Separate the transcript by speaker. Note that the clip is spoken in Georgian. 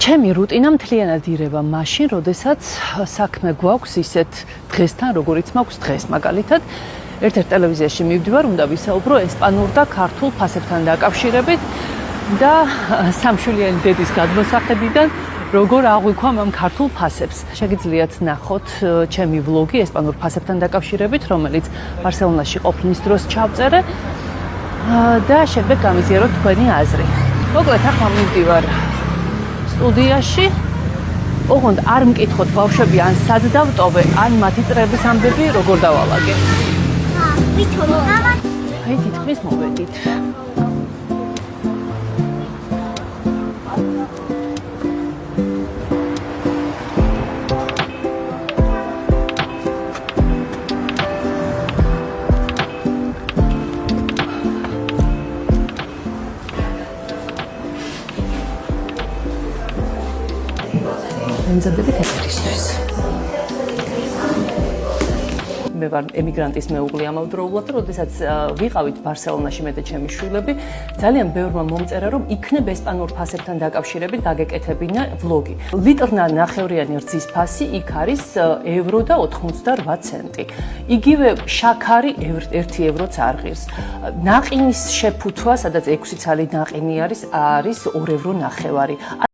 Speaker 1: ჩემი რუტინა მთლიანად ირევა მაშინ, როდესაც საქმე გვაქვს ისეთ დღესთან, როგორიც მაქვს დღეს, მაგალითად, ერთ-ერთ ტელევიზიაში მივდივარ, უნდა ვისაუბრო ესპანურ და ქართულ ფასებთან დაკავშირებით და სამშვილიანი დედის გადმოსახედიდან როგორ აღვიქვამ ამ ქართულ ფასებს. შეგიძლიათ ნახოთ ჩემი ვლოგი ესპანურ ფასებთან დაკავშირებით, რომელიც ბარსელონაში ყოფნის დროს ჩავწერე და შემდეგ გამიზიაროთ თქვენი აზრი. მოკლედ, ახლა მივდივარ სტუდიაში. ოღონდ არ მკითხოთ ბავშვები ან სად დავტოვე, ან მათი წრების ამბები როგორ დავალაგე. აი, თითქმის მოვედით. ემზადებით ეთერისთვის. მე ვარ ემიგრანტის მეუღლე ამავდროულად, როდესაც ვიყავით ბარსელონაში მე და ჩემი შვილები, ძალიან ბევრმა მომწერა, რომ იქნებ ესპანურ ფასებთან დაკავშირებით გაგეკეთებინა ვლოგი. ლიტრნა ნახევრიანი რძის ფასი იქ არის ევრო და 98 ცენტი. იგივე შაქარი 1 ევროც არ ღირს. ნაყინის შეფუთვა, სადაც 6 ცალი ნაყინი არის 2 ევრო ნახევარი.